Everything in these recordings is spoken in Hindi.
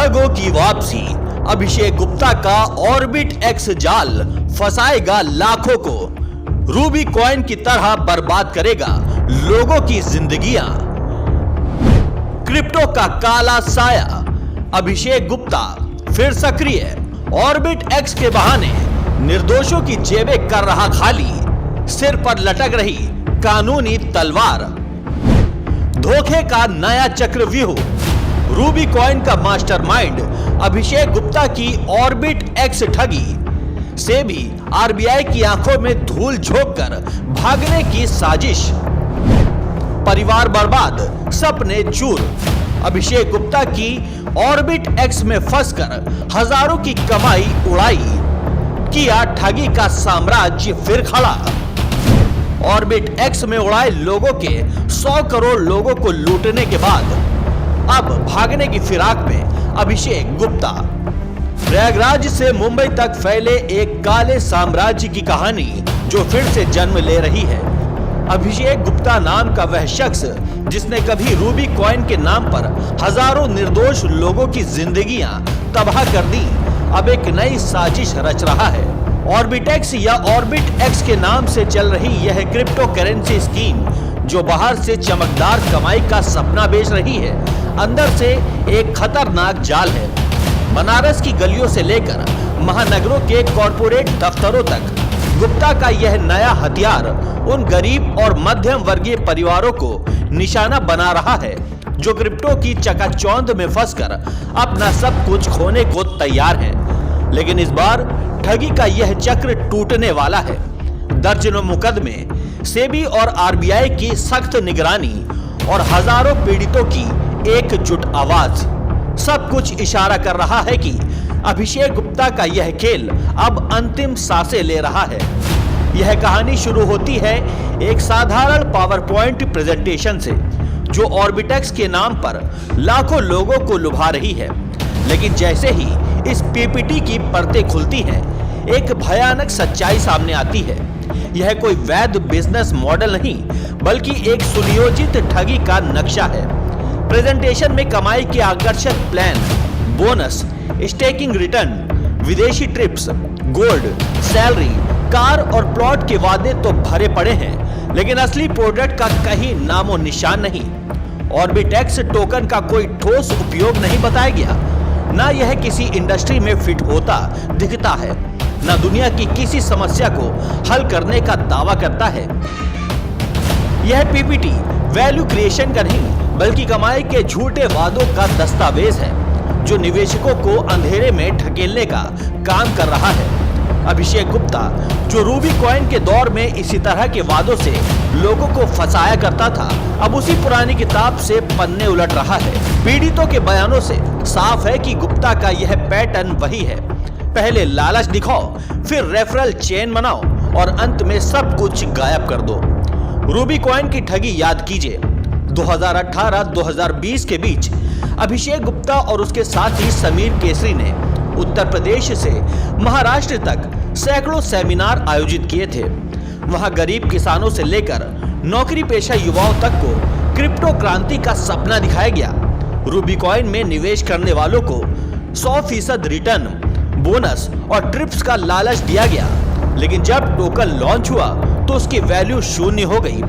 ठगों की वापसी, अभिषेक गुप्ता का ऑर्बिट एक्स जाल फंसाएगा लाखों को, रूबी कॉइन की तरह बर्बाद करेगा लोगों की जिंदगियां। क्रिप्टो का काला साया, अभिषेक गुप्ता फिर सक्रिय, ऑर्बिट एक्स के बहाने निर्दोषों की जेबें कर रहा खाली, सिर पर लटक रही कानूनी तलवार। धोखे का नया चक्रव्यूह, रूबी कॉइन का मास्टरमाइंड अभिषेक गुप्ता की ऑर्बिट एक्स ठगी से भी आरबीआई की आंखों में धूल झोंककर भागने की साजिश। परिवार बर्बाद, सपने चूर, अभिषेक गुप्ता की ऑर्बिट एक्स में फंसकर हजारों की कमाई उड़ाई, किया ठगी का साम्राज्य फिर खड़ा। ऑर्बिट एक्स में उड़ाए लोगों के 100 करोड़ लोगों को लूटने के बाद अब भागने की फिराक में अभिषेक गुप्ता। प्रयागराज से मुंबई तक फैले एक काले साम्राज्य की कहानी जो फिर से जन्म ले रही है। अभिषेक गुप्ता नाम का वह शख्स जिसने कभी रूबी कॉइन के नाम पर हजारों निर्दोष लोगों की जिंदगियां तबाह कर दी, अब एक नई साजिश रच रहा है। ऑर्बिटेक्स या ऑर्बिट एक्स के नाम से चल रही यह क्रिप्टो करेंसी स्कीम जो बाहर से चमकदार कमाई का सपना बेच रही है, अंदर से एक खतरनाक जाल है। बनारस की गलियों से लेकर महानगरों के कॉरपोरेट दफ्तरों तक गुप्ता का यह नया हथियार उन गरीब और मध्यम वर्गीय परिवारों को निशाना बना रहा है जो क्रिप्टो की चकाचौंध में फंसकर अपना सब कुछ खोने को तैयार हैं। लेकिन इस बार ठगी का यह चक्र टूटने वाला है। दर्जनों मुकदमे, सेबी और आरबीआई की सख्त निगरानी और हजारों पीड़ितों की एकजुट आवाज, सब कुछ इशारा कर रहा है कि अभिषेक गुप्ता का यह खेल अब अंतिम सांसें ले रहा है। यह कहानी शुरू होती है एक साधारण पावर पॉइंट प्रेजेंटेशन से जो ऑर्बिटेक्स के नाम पर लाखों लोगों को लुभा रही है। लेकिन जैसे ही इस पीपीटी की परतें खुलती हैं, एक भयानक सच्चाई सामने आती है। यह कोई वैध बिजनेस मॉडल नहीं बल्कि एक सुनियोजित ठगी का नक्शा है। प्रेजेंटेशन में कमाई के आकर्षक प्लान, बोनस, स्टेकिंग रिटर्न, विदेशी ट्रिप्स, गोल्ड, सैलरी, कार और प्लॉट के वादे तो भरे पड़े हैं, लेकिन असली प्रोडक्ट का कहीं नामो निशान नहीं। ऑर्बिटेक्स टोकन का कोई ठोस उपयोग नहीं बताया गया, ना यह किसी इंडस्ट्री में फिट होता दिखता है, ना दुनिया की किसी समस्या को हल करने का दावा करता है। यह पीपीटी वैल्यू क्रिएशन का नहीं बल्कि कमाई के झूठे वादों का दस्तावेज है जो निवेशकों को अंधेरे में ढकेलने का काम कर रहा है। अभिषेक गुप्ता जो रूबी कॉइन के दौर में इसी तरह के वादों से लोगों को फंसाया करता था, अब उसी पुरानी किताब से पन्ने उलट रहा है। पीड़ितों के बयानों से साफ है कि गुप्ता का यह पैटर्न वही है। पहले लालच दिखाओ, फिर रेफरल चेन बनाओ और अंत में सब कुछ गायब कर दो। रूबी कॉइन की ठगी याद कीजिए। 2018-2020 के बीच अभिषेक गुप्ता और उसके साथी समीर केसरी ने उत्तर प्रदेश से महाराष्ट्र तक सैकड़ों सेमिनार आयोजित किए थे। वहां गरीब किसानों से लेकर नौकरी पेशा युवाओं तक को क्रिप्टो क्रांति का सपना दिखाया गया। रूबी कॉइन में निवेश करने वालों को 100% रिटर्न, बोनस और ट्रिप्स का लालच दिया गया, लेकिन जब टोकन लॉन्च हुआ तो उसकी वैल्यू शून्य हो गई।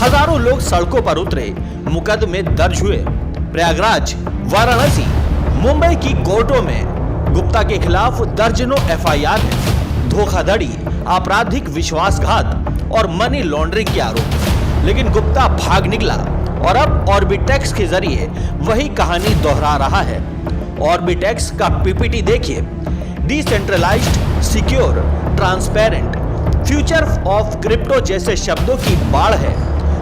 हजारों लोग सड़कों पर उतरे, मुकदमे दर्ज हुए। प्रयागराज, वाराणसी, मुंबई की कोर्टों में गुप्ता के खिलाफ दर्जनों एफआईआर है। धोखाधड़ी, आपराधिक विश्वासघात और मनी लॉन्ड्रिंग के आरोप। लेकिन गुप्ता भाग निकला और अब ऑर्बिटेक्स के जरिए वही कहानी दोहरा रहा है। ऑर्बिटेक्स का पीपीटी देखिए। Decentralised, secure, transparent, future of crypto जैसे शब्दों की बाढ़ है,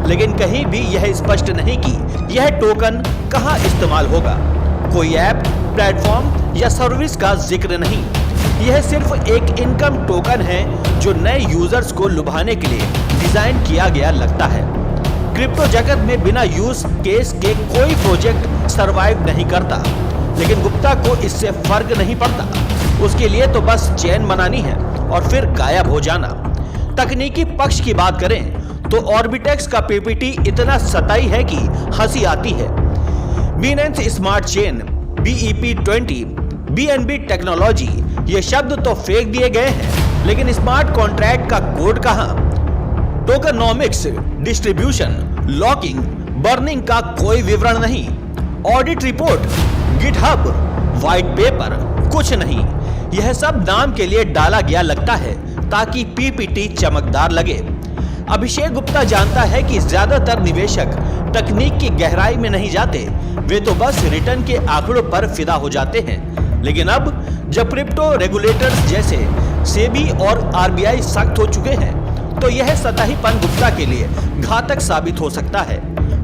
लेकिन कहीं भी यह स्पष्ट नहीं कि यह टोकन कहां इस्तेमाल होगा। कोई ऐप, प्लेटफॉर्म या सर्विस का जिक्र नहीं। यह सिर्फ एक इनकम टोकन है जो नए यूजर्स को लुभाने के लिए डिजाइन किया गया लगता है। क्रिप्टो जगत में बिना यूज केस के कोई प्रोजेक्ट सरवाइव नहीं करता, लेकिन गुप्ता को इससे फर्क नहीं पड़ता। उसके लिए तो बस चेन बनानी है और फिर गायब हो जाना। तकनीकी पक्ष की बात करें तो ऑर्बिटेक्स का पीपीटी इतना सताई है कि हंसी आती है। Binance smart chain, BEP20, BNB technology ये शब्द तो फेंक दिए गए हैं, लेकिन स्मार्ट कॉन्ट्रैक्ट का कोड कहां? टोकनोमिक्स, डिस्ट्रीब्यूशन, लॉकिंग, बर्निंग का कोई विवरण नहीं। Audit report, GitHub, white paper, कुछ नहीं। यह सब नाम के लिए डाला गया लगता है ताकि PPT चमकदार लगे। अभिषेक गुप्ता जानता है कि ज्यादातर निवेशक तकनीक की गहराई में नहीं जाते, वे तो बस रिटर्न के आंकड़ों पर फिदा हो जाते हैं। लेकिन अब जब क्रिप्टो रेगुलेटर्स जैसे सेबी और RBI सख्त हो चुके हैं, तो यह सतहीपन गुप्ता के लिए घातक साबित हो सकता है।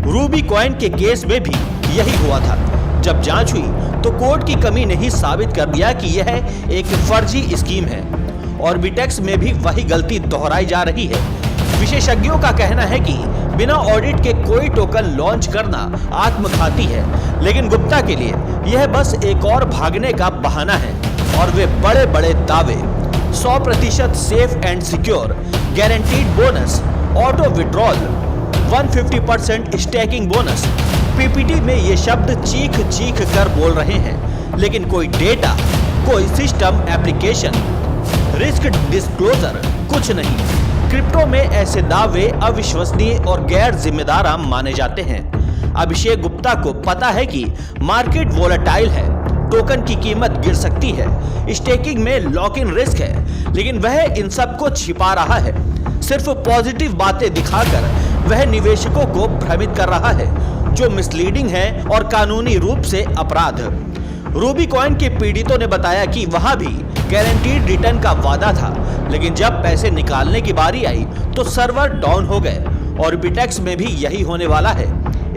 रूबी कॉइन के केस में भी यही हुआ था। जब जांच हुई तो कोर्ट की कमी ने ही साबित कर दिया कि यह एक फर्जी स्कीम है। ऑर्बिटेक्स में भी वही गलती दोहराई जा रही है। विशेषज्ञों का कहना है कि बिना ऑडिट के कोई टोकन लॉन्च करना आत्मघाती है, लेकिन गुप्ता के लिए यह बस एक और भागने का बहाना है। और वे बड़े बड़े दावे, 100% safe and secure, guaranteed bonus, auto withdrawal, 150% stacking bonus. PPT में ये शब्द चीख चीख कर बोल रहे हैं, लेकिन कोई डेटा, कोई सिस्टम एप्लीकेशन, रिस्क डिस्क्लोजर कुछ नहीं। क्रिप्टो में ऐसे दावे अविश्वसनीय और गैर जिम्मेदार माने जाते हैं। अभिषेक गुप्ता को पता है कि मार्केट वोलेटाइल है, टोकन की कीमत गिर सकती है, स्टेकिंग में लॉक इन रिस्क है, लेकिन वह इन सब को छिपा रहा है। सिर्फ पॉजिटिव बातें दिखाकर वह निवेशकों को भ्रमित कर रहा है, जो मिसलीडिंग है और कानूनी रूप से अपराध। रूबी कॉइन के पीड़ितों ने बताया कि वहां भी गारंटीड रिटर्न का वादा था, लेकिन जब पैसे निकालने की बारी आई तो सर्वर डाउन हो गए। ऑर्बिटेक्स में भी यही होने वाला है।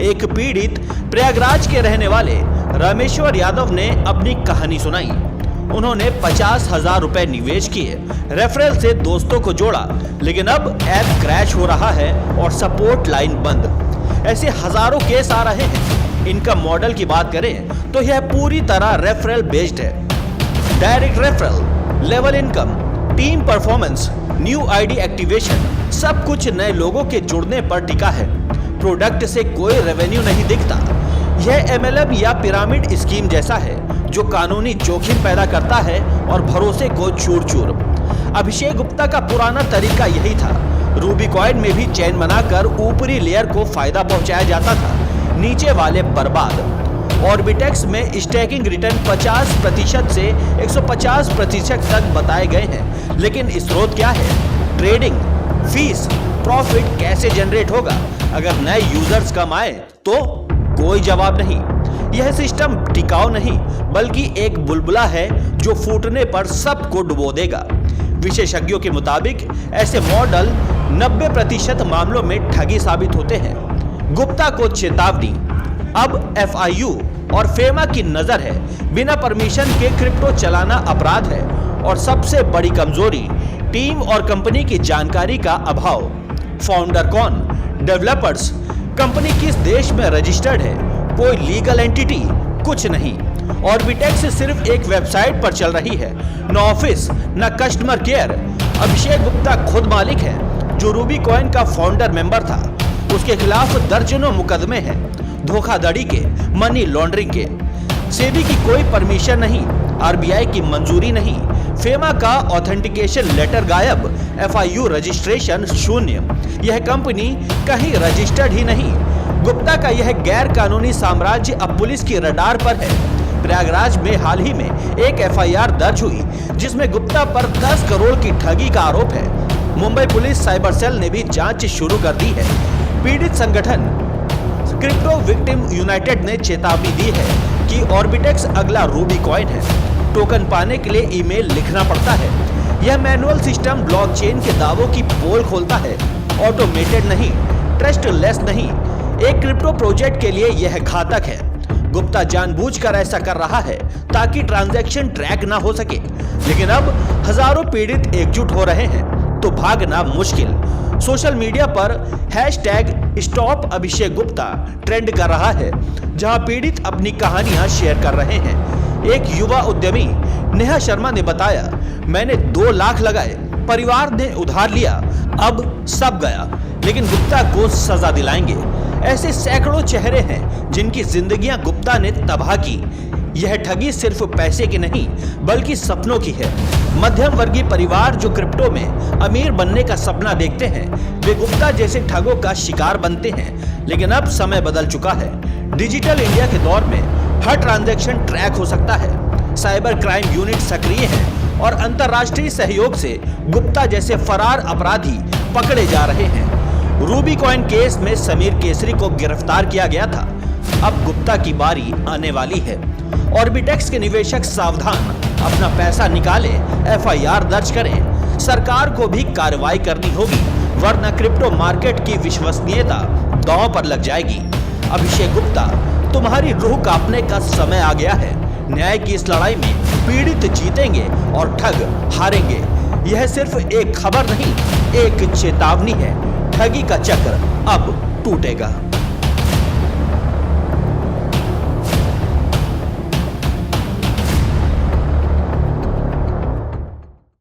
एक पीड़ित प्रयागराज के रहने वाले रामेश्वर यादव ने अपनी कहानी सुनाई। उन्होंने 50,000 रुपए निवेश किए, रेफरल से दोस्तों को जोड़ा, लेकिन अब ऐप क्रैश हो रहा है और सपोर्ट लाइन बंद। ऐसे हजारों केस आ रहे हैं। इनकम मॉडल की बात करें तो यह पूरी तरह रेफरल बेस्ड है। Direct referral, level income, team performance, new ID activation, सब कुछ नए लोगों के जुड़ने पर टिका है। प्रोडक्ट से कोई रेवेन्यू नहीं दिखता। यह MLM या पिरामिड स्कीम जैसा है, जो कानूनी जोखिम पैदा करता है और भरोसे को चूर चूर। अभिषेक गुप्ता का पुराना तरीका यही था। रूबी कॉइन में भी चैन बनाकर ऊपरी लेयर को फायदा पहुंचाया जाता था, नीचे वाले बर्बाद। ऑर्बिटेक्स में स्टैकिंग रिटर्न 50% से 150% तक बताए गए हैं, लेकिन स्रोत क्या है? ट्रेडिंग, फीस, प्रॉफिट कैसे जनरेट होगा? अगर नए यूजर्स कम आए तो कोई जवाब नहीं। यह सिस्टम टिकाऊ नहीं, बल्कि एक बुलबुला है जो फूटने पर सबको डुबो देगा। विशेषज्ञों के मुताबिक ऐसे मॉडल 90% मामलों में ठगी साबित होते हैं। गुप्ता को चेतावनी, अब FIU और फेमा की नजर है। बिना परमिशन के क्रिप्टो चलाना अपराध है। और सबसे बड़ी कमजोरी, टीम और कंपनी की जानकारी का अभाव। फाउंडर कौन, डेवलपर्स, कंपनी किस देश में रजिस्टर्ड है, कोई लीगल एंटिटी, कुछ नहीं। ऑर्बिटेक्स सिर्फ एक वेबसाइट पर चल रही है, न ऑफिस, न कस्टमर केयर। अभिषेक गुप्ता खुद मालिक है, जो रूबी कॉइन का फाउंडर मेंबर था। उसके खिलाफ दर्जनों मुकदमे हैं, धोखाधड़ी के, मनी लॉन्ड्रिंग के। सेबी की कोई परमिशन नहीं, RBI की मंजूरी नहीं, फेमा का ऑथेंटिकेशन लेटर गायब, FIU रजिस्ट्रेशन शून्य। यह कंपनी कहीं रजिस्टर्ड ही नहीं। गुप्ता का यह गैर कानूनी साम्राज्य अब पुलिस की रडार पर है। प्रयागराज में हाल ही में एक FIR दर्ज हुई, जिसमें गुप्ता पर 10 करोड़ की ठगी का आरोप है। मुंबई पुलिस साइबर सेल ने भी जांच शुरू कर दी है। पीड़ित संगठन क्रिप्टो विक्टिम यूनाइटेड ने चेतावनी दी है कि ऑर्बिटेक्स अगला रूबी कॉइन है। टोकन पाने के लिए ईमेल लिखना पड़ता है। यह मैनुअल सिस्टम ब्लॉकचेन के दावों की पोल खोलता है, ऑटोमेटेड नहीं, ट्रस्टलेस नहीं। एक क्रिप्टो प्रोजेक्ट के लिए यह घातक है। गुप्ता जानबूझकर ऐसा कर रहा है ताकि ट्रांजैक्शन ट्रैक ना हो सके, लेकिन अब हजारों पीड़ित एकजुट हो रहे हैं तो भागना मुश्किल। सोशल मीडिया पर #स्टॉप अभिषेक गुप्ता ट्रेंड कर रहा है, जहां पीड़ित अपनी कहानियां शेयर कर रहे हैं। एक युवा उद्यमी नेहा शर्मा ने बताया, मैंने 2 लाख लगाए, परिवार ने उधार लिया, अब सब गया, लेकिन गुप्ता को सजा दिलाएंगे। ऐसे सैकड़ों चेहरे हैं जिनकी जिंदगियां गुप्ता ने तबाह की। यह ठगी सिर्फ पैसे की नहीं बल्कि सपनों की है। मध्यम वर्गीय परिवार जो क्रिप्टो में अमीर बनने का सपना देखते हैं, वे गुप्ता जैसे ठगों का शिकार बनते हैं। लेकिन अब समय बदल चुका है। डिजिटल इंडिया के दौर में हर ट्रांजैक्शन ट्रैक हो सकता है। साइबर क्राइम यूनिट सक्रिय है और अंतर्राष्ट्रीय सहयोग से गुप्ता जैसे फरार अपराधी पकड़े जा रहे हैं। रूबी कॉइन केस में समीर केसरी को गिरफ्तार किया गया था। अब गुप्ता की बारी आने वाली है। ऑर्बिटेक्स के निवेशक सावधान, अपना पैसा निकाले, एफआईआर दर्ज करें। सरकार को भी कार्रवाई करनी होगी, वरना क्रिप्टो मार्केट की विश्वसनीयता दांव पर लग जाएगी। अभिषेक गुप्ता, तुम्हारी रूह कांपने का समय आ गया है। न्याय की इस लड़ाई में पीड़ित जीतेंगे और ठग हारेंगे। यह सिर्फ एक खबर नहीं, एक चेतावनी है। ठगी का चक्र अब टूटेगा।